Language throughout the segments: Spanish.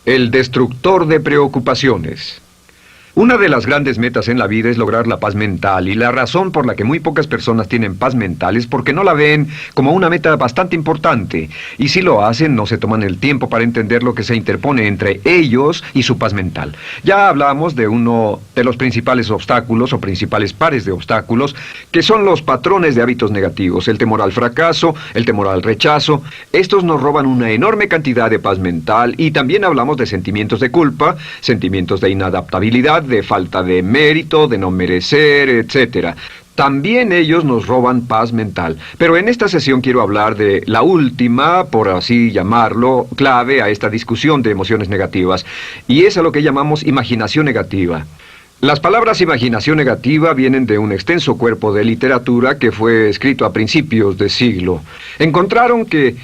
El destructor de preocupaciones. Una de las grandes metas en la vida es lograr la paz mental, y la razón por la que muy pocas personas tienen paz mental es porque no la ven como una meta bastante importante, y si lo hacen no se toman el tiempo para entender lo que se interpone entre ellos y su paz mental. Ya hablamos de uno de los principales obstáculos o principales pares de obstáculos, que son los patrones de hábitos negativos, el temor al fracaso, el temor al rechazo. Estos nos roban una enorme cantidad de paz mental, y también hablamos de sentimientos de culpa, sentimientos de inadaptabilidad, de falta de mérito, de no merecer, etc. También ellos nos roban paz mental. Pero en esta sesión quiero hablar de la última, por así llamarlo, clave a esta discusión de emociones negativas, y es a lo que llamamos imaginación negativa. Las palabras imaginación negativa vienen de un extenso cuerpo de literatura que fue escrito a principios de siglo. Encontraron que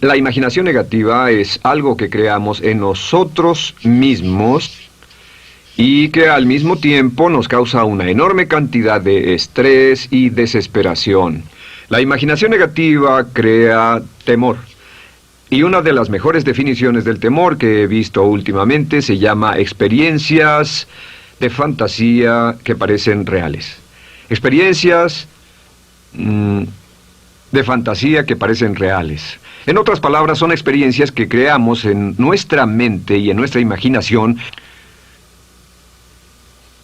la imaginación negativa es algo que creamos en nosotros mismos y que al mismo tiempo nos causa una enorme cantidad de estrés y desesperación. La imaginación negativa crea temor. Y una de las mejores definiciones del temor que he visto últimamente se llama experiencias de fantasía que parecen reales. Experiencias de fantasía que parecen reales. En otras palabras, son experiencias que creamos en nuestra mente y en nuestra imaginación,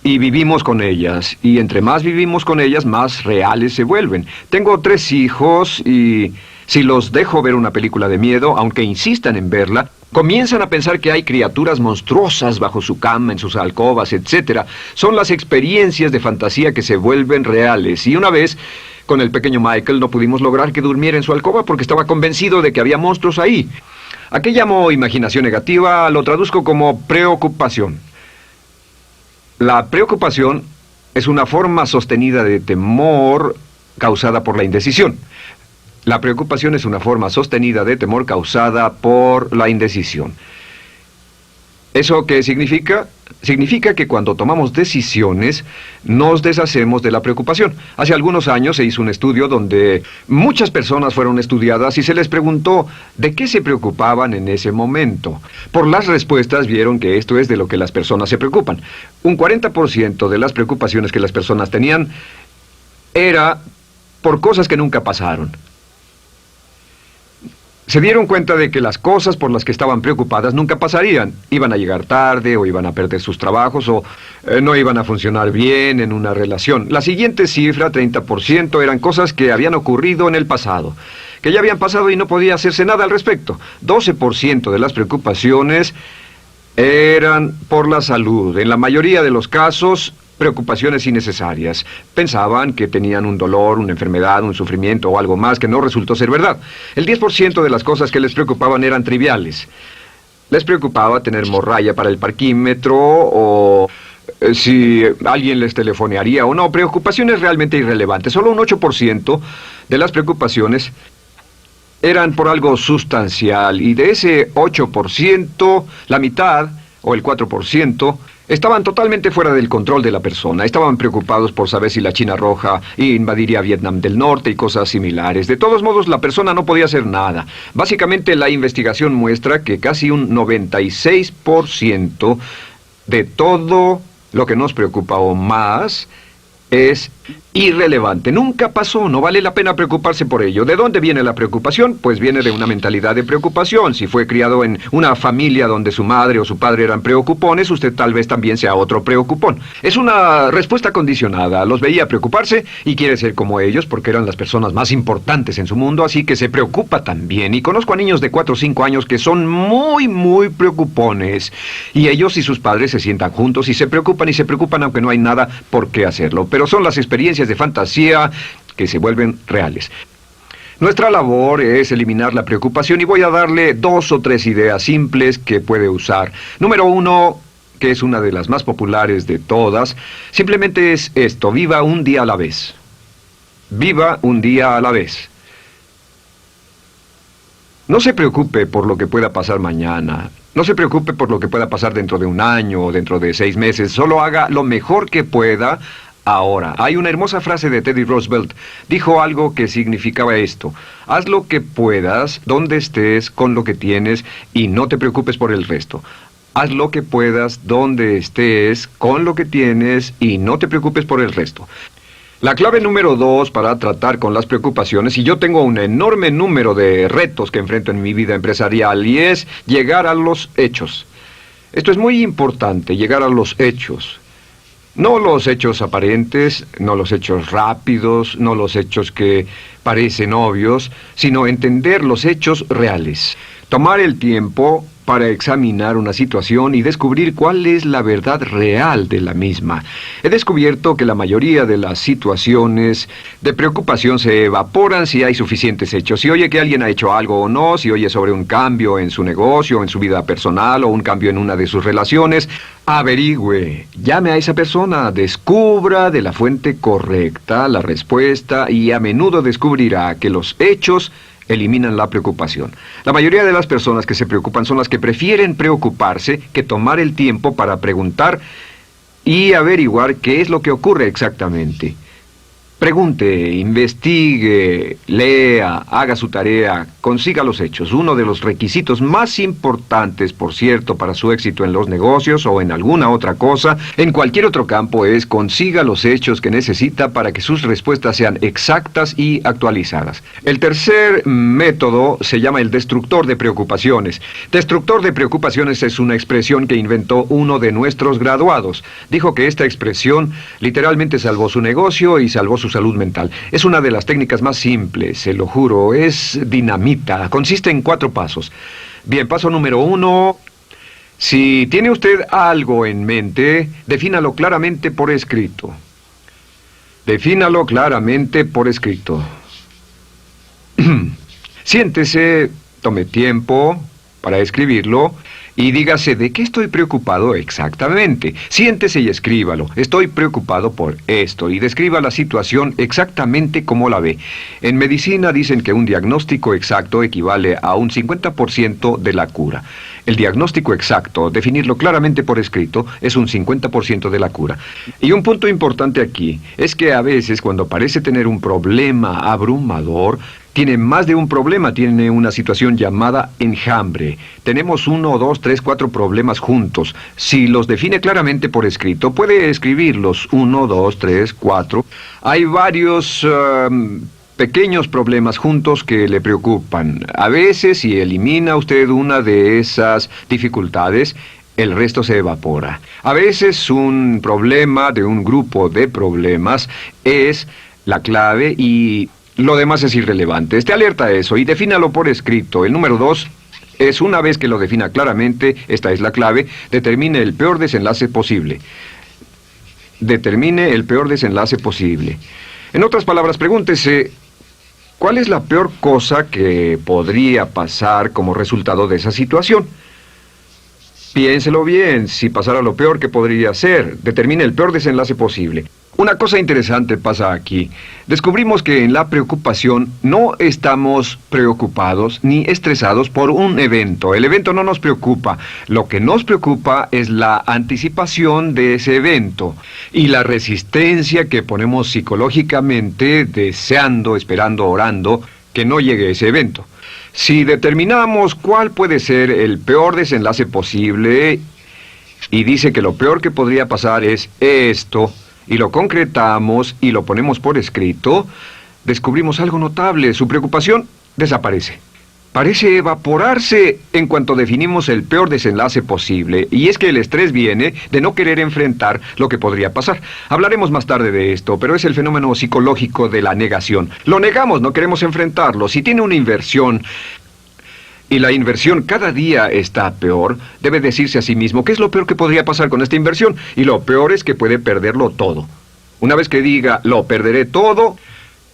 y vivimos con ellas, y entre más vivimos con ellas, más reales se vuelven. Tengo 3 hijos, y si los dejo ver una película de miedo, aunque insistan en verla, comienzan a pensar que hay criaturas monstruosas bajo su cama, en sus alcobas, etc. Son las experiencias de fantasía que se vuelven reales. Y una vez, con el pequeño Michael, no pudimos lograr que durmiera en su alcoba porque estaba convencido de que había monstruos ahí. ¿A qué llamo imaginación negativa? Lo traduzco como preocupación. La preocupación es una forma sostenida de temor causada por la indecisión. La preocupación es una forma sostenida de temor causada por la indecisión. ¿Eso qué significa? Significa que cuando tomamos decisiones, nos deshacemos de la preocupación. Hace algunos años se hizo un estudio donde muchas personas fueron estudiadas y se les preguntó de qué se preocupaban en ese momento. Por las respuestas vieron que esto es de lo que las personas se preocupan. Un 40% de las preocupaciones que las personas tenían era por cosas que nunca pasaron. Se dieron cuenta de que las cosas por las que estaban preocupadas nunca pasarían. Iban a llegar tarde, o iban a perder sus trabajos, o no iban a funcionar bien en una relación. La siguiente cifra, 30%, eran cosas que habían ocurrido en el pasado, que ya habían pasado y no podía hacerse nada al respecto. 12% de las preocupaciones eran por la salud. En la mayoría de los casos, preocupaciones innecesarias. Pensaban que tenían un dolor, una enfermedad, un sufrimiento o algo más que no resultó ser verdad. El 10% de las cosas que les preocupaban eran triviales. Les preocupaba tener morralla para el parquímetro, o si alguien les telefonearía o no. Preocupaciones realmente irrelevantes. Solo un 8% de las preocupaciones eran por algo sustancial, y de ese 8%, la mitad, o el 4%, estaban totalmente fuera del control de la persona. Estaban preocupados por saber si la China Roja invadiría Vietnam del Norte y cosas similares. De todos modos, la persona no podía hacer nada. Básicamente, la investigación muestra que casi un 96% de todo lo que nos preocupa o más es irrelevante. Nunca pasó, no vale la pena preocuparse por ello. ¿De dónde viene la preocupación? Pues viene de una mentalidad de preocupación. Si fue criado en una familia donde su madre o su padre eran preocupones, usted tal vez también sea otro preocupón. Es una respuesta condicionada. Los veía preocuparse y quiere ser como ellos porque eran las personas más importantes en su mundo, así que se preocupa también. Y conozco a niños de 4 o 5 años que son muy preocupones. Y ellos y sus padres se sientan juntos y se preocupan aunque no hay nada por qué hacerlo. Pero son las experiencias de fantasía que se vuelven reales. Nuestra labor es eliminar la preocupación, y voy a darle 2 o 3 ideas simples que puede usar. Número 1, que es una de las más populares de todas, simplemente es esto: viva un día a la vez. Viva un día a la vez. No se preocupe por lo que pueda pasar mañana. No se preocupe por lo que pueda pasar dentro de un año o dentro de 6 meses. Solo haga lo mejor que pueda ahora. Hay una hermosa frase de Teddy Roosevelt. Dijo algo que significaba esto: haz lo que puedas, donde estés, con lo que tienes, y no te preocupes por el resto. Haz lo que puedas, donde estés, con lo que tienes y no te preocupes por el resto. La clave número 2 para tratar con las preocupaciones, y yo tengo un enorme número de retos que enfrento en mi vida empresarial, y es llegar a los hechos. Esto es muy importante, llegar a los hechos. No los hechos aparentes, no los hechos rápidos, no los hechos que parecen obvios, sino entender los hechos reales. Tomar el tiempo para examinar una situación y descubrir cuál es la verdad real de la misma. He descubierto que la mayoría de las situaciones de preocupación se evaporan si hay suficientes hechos. Si oye que alguien ha hecho algo o no, si oye sobre un cambio en su negocio, en su vida personal o un cambio en una de sus relaciones, averigüe, llame a esa persona, descubra de la fuente correcta la respuesta y a menudo descubrirá que los hechos eliminan la preocupación. La mayoría de las personas que se preocupan son las que prefieren preocuparse que tomar el tiempo para preguntar y averiguar qué es lo que ocurre exactamente. Pregunte, investigue, lea, haga su tarea, consiga los hechos. Uno de los requisitos más importantes, por cierto, para su éxito en los negocios o en alguna otra cosa, en cualquier otro campo, es consiga los hechos que necesita para que sus respuestas sean exactas y actualizadas. El tercer método se llama el destructor de preocupaciones. Destructor de preocupaciones es una expresión que inventó uno de nuestros graduados. Dijo que esta expresión literalmente salvó su negocio y salvó su salud mental. Es una de las técnicas más simples, se lo juro, es dinamita. Consiste en 4 pasos. Bien, paso número 1. Si tiene usted algo en mente, defínalo claramente por escrito. Defínalo claramente por escrito. Siéntese, tome tiempo para escribirlo y dígase de qué estoy preocupado exactamente. Siéntese y escríbalo. Estoy preocupado por esto y describa la situación exactamente como la ve. En medicina dicen que un diagnóstico exacto equivale a un 50% de la cura. El diagnóstico exacto, definirlo claramente por escrito, es un 50% de la cura. Y un punto importante aquí es que a veces cuando parece tener un problema abrumador, tiene más de un problema, tiene una situación llamada enjambre. Tenemos 1, 2, 3, 4 problemas juntos. Si los define claramente por escrito, puede escribirlos 1, 2, 3, 4. Hay varios pequeños problemas juntos que le preocupan. A veces, si elimina usted una de esas dificultades, el resto se evapora. A veces un problema de un grupo de problemas es la clave y lo demás es irrelevante. Esté alerta a eso y defínalo por escrito. El número 2 es, una vez que lo defina claramente, esta es la clave, determine el peor desenlace posible. Determine el peor desenlace posible. En otras palabras, pregúntese, ¿cuál es la peor cosa que podría pasar como resultado de esa situación? Piénselo bien, si pasara lo peor que podría ser, determine el peor desenlace posible. Una cosa interesante pasa aquí. Descubrimos que en la preocupación no estamos preocupados ni estresados por un evento. El evento no nos preocupa. Lo que nos preocupa es la anticipación de ese evento y la resistencia que ponemos psicológicamente deseando, esperando, orando que no llegue ese evento. Si determinamos cuál puede ser el peor desenlace posible y dice que lo peor que podría pasar es esto, y lo concretamos y lo ponemos por escrito, descubrimos algo notable. Su preocupación desaparece. Parece evaporarse en cuanto definimos el peor desenlace posible, y es que el estrés viene de no querer enfrentar lo que podría pasar. Hablaremos más tarde de esto, pero es el fenómeno psicológico de la negación. Lo negamos, no queremos enfrentarlo. Si tiene una inversión y la inversión cada día está peor, debe decirse a sí mismo, ¿qué es lo peor que podría pasar con esta inversión? Y lo peor es que puede perderlo todo. Una vez que diga, lo perderé todo,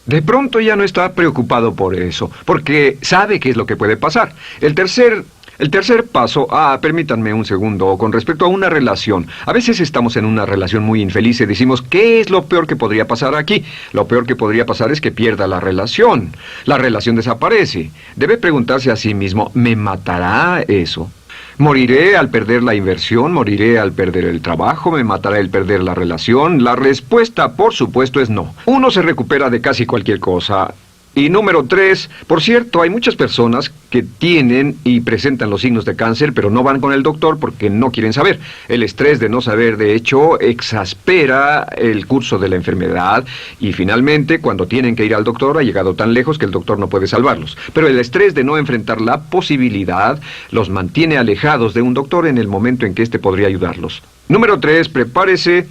de pronto ya no está preocupado por eso, porque sabe qué es lo que puede pasar. El tercer paso, permítanme un segundo, con respecto a una relación. A veces estamos en una relación muy infeliz y decimos, ¿qué es lo peor que podría pasar aquí? Lo peor que podría pasar es que pierda la relación. La relación desaparece. Debe preguntarse a sí mismo, ¿me matará eso? ¿Moriré al perder la inversión? ¿Moriré al perder el trabajo? ¿Me matará el perder la relación? La respuesta, por supuesto, es no. Uno se recupera de casi cualquier cosa. Y número 3, por cierto, hay muchas personas que tienen y presentan los signos de cáncer, pero no van con el doctor porque no quieren saber. El estrés de no saber, de hecho, exaspera el curso de la enfermedad y finalmente, cuando tienen que ir al doctor, ha llegado tan lejos que el doctor no puede salvarlos. Pero el estrés de no enfrentar la posibilidad los mantiene alejados de un doctor en el momento en que éste podría ayudarlos. Número 3, prepárese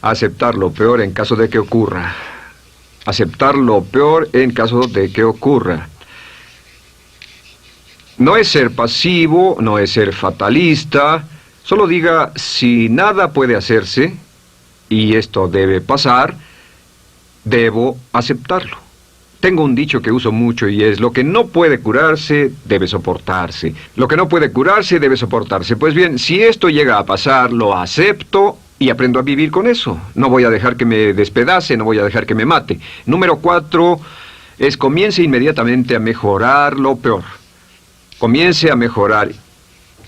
a aceptar lo peor en caso de que ocurra. Aceptar lo peor en caso de que ocurra. No es ser pasivo, no es ser fatalista. Solo diga, si nada puede hacerse, y esto debe pasar, debo aceptarlo. Tengo un dicho que uso mucho y es, lo que no puede curarse, debe soportarse. Lo que no puede curarse, debe soportarse. Pues bien, si esto llega a pasar, lo acepto y aprendo a vivir con eso. No voy a dejar que me despedace, no voy a dejar que me mate. Número 4 es comience inmediatamente a mejorar lo peor. Comience a mejorar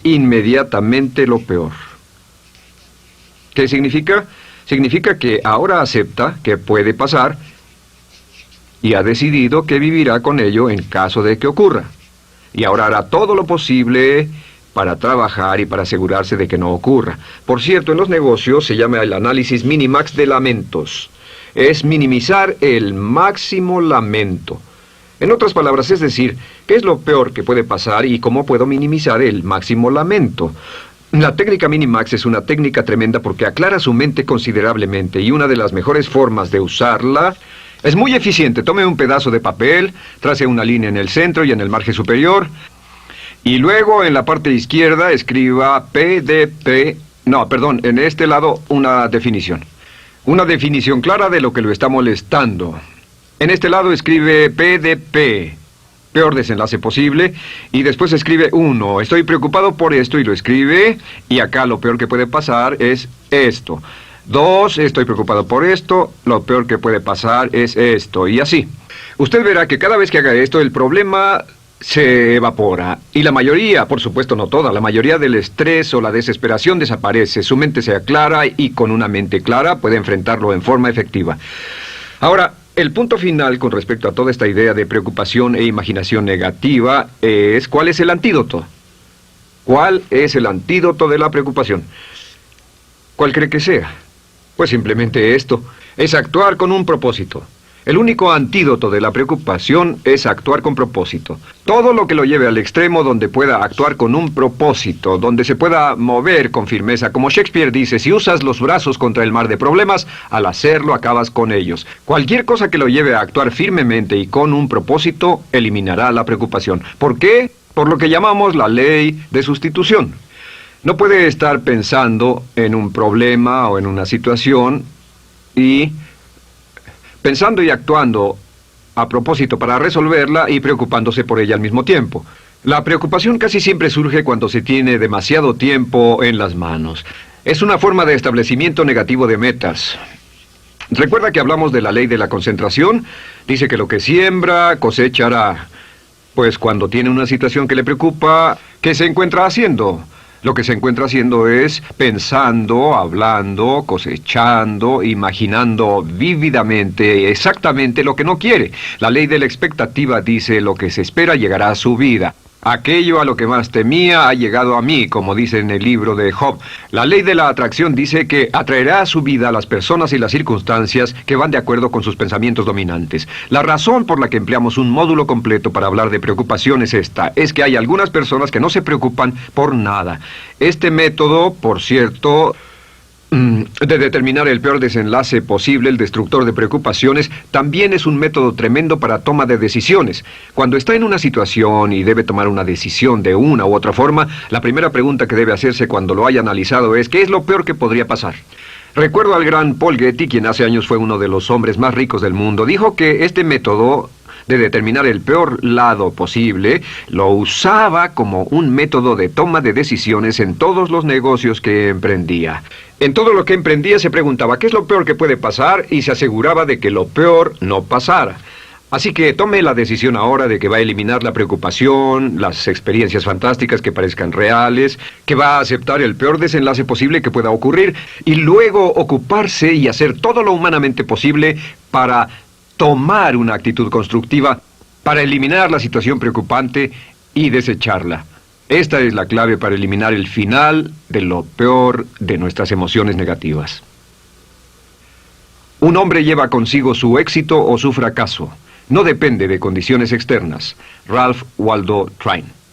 inmediatamente lo peor. ¿Qué significa? Significa que ahora acepta que puede pasar y ha decidido que vivirá con ello en caso de que ocurra. Y ahora hará todo lo posible para trabajar y para asegurarse de que no ocurra. Por cierto, en los negocios se llama el análisis minimax de lamentos. Es minimizar el máximo lamento. En otras palabras, es decir, ¿qué es lo peor que puede pasar y cómo puedo minimizar el máximo lamento? La técnica Minimax es una técnica tremenda porque aclara su mente considerablemente y una de las mejores formas de usarla es muy eficiente. Tome un pedazo de papel, trace una línea en el centro y en el margen superior y luego en la parte izquierda escriba en este lado una definición. Una definición clara de lo que lo está molestando. En este lado escribe PDP, peor desenlace posible, y después escribe 1, estoy preocupado por esto, y lo escribe, y acá lo peor que puede pasar es esto. 2, estoy preocupado por esto, lo peor que puede pasar es esto, y así. Usted verá que cada vez que haga esto, el problema se evapora, y la mayoría, por supuesto no toda, la mayoría del estrés o la desesperación desaparece, su mente se aclara, y con una mente clara puede enfrentarlo en forma efectiva. Ahora, el punto final con respecto a toda esta idea de preocupación e imaginación negativa es ¿cuál es el antídoto? ¿Cuál es el antídoto de la preocupación? ¿Cuál cree que sea? Pues simplemente esto, es actuar con un propósito. El único antídoto de la preocupación es actuar con propósito. Todo lo que lo lleve al extremo donde pueda actuar con un propósito, donde se pueda mover con firmeza. Como Shakespeare dice, si usas los brazos contra el mar de problemas, al hacerlo acabas con ellos. Cualquier cosa que lo lleve a actuar firmemente y con un propósito, eliminará la preocupación. ¿Por qué? Por lo que llamamos la ley de sustitución. No puede estar pensando en un problema o en una situación y pensando y actuando a propósito para resolverla y preocupándose por ella al mismo tiempo. La preocupación casi siempre surge cuando se tiene demasiado tiempo en las manos. Es una forma de establecimiento negativo de metas. ¿Recuerda que hablamos de la ley de la concentración? Dice que lo que siembra, cosechará. Pues cuando tiene una situación que le preocupa, ¿qué se encuentra haciendo? Lo que se encuentra haciendo es pensando, hablando, cosechando, imaginando vívidamente exactamente lo que no quiere. La ley de la expectativa dice lo que se espera llegará a su vida. Aquello a lo que más temía ha llegado a mí, como dice en el libro de Job. La ley de la atracción dice que atraerá a su vida a las personas y las circunstancias que van de acuerdo con sus pensamientos dominantes. La razón por la que empleamos un módulo completo para hablar de preocupación es esta, es que hay algunas personas que no se preocupan por nada. Este método, por cierto, de determinar el peor desenlace posible, el destructor de preocupaciones, también es un método tremendo para toma de decisiones. Cuando está en una situación y debe tomar una decisión de una u otra forma, la primera pregunta que debe hacerse cuando lo haya analizado es ¿qué es lo peor que podría pasar? Recuerdo al gran Paul Getty, quien hace años fue uno de los hombres más ricos del mundo, dijo que este método de determinar el peor lado posible, lo usaba como un método de toma de decisiones en todos los negocios que emprendía. En todo lo que emprendía se preguntaba ¿qué es lo peor que puede pasar? Y se aseguraba de que lo peor no pasara. Así que tome la decisión ahora de que va a eliminar la preocupación, las experiencias fantásticas que parezcan reales, que va a aceptar el peor desenlace posible que pueda ocurrir y luego ocuparse y hacer todo lo humanamente posible para tomar una actitud constructiva para eliminar la situación preocupante y desecharla. Esta es la clave para eliminar el final de lo peor de nuestras emociones negativas. Un hombre lleva consigo su éxito o su fracaso. No depende de condiciones externas. Ralph Waldo Trine.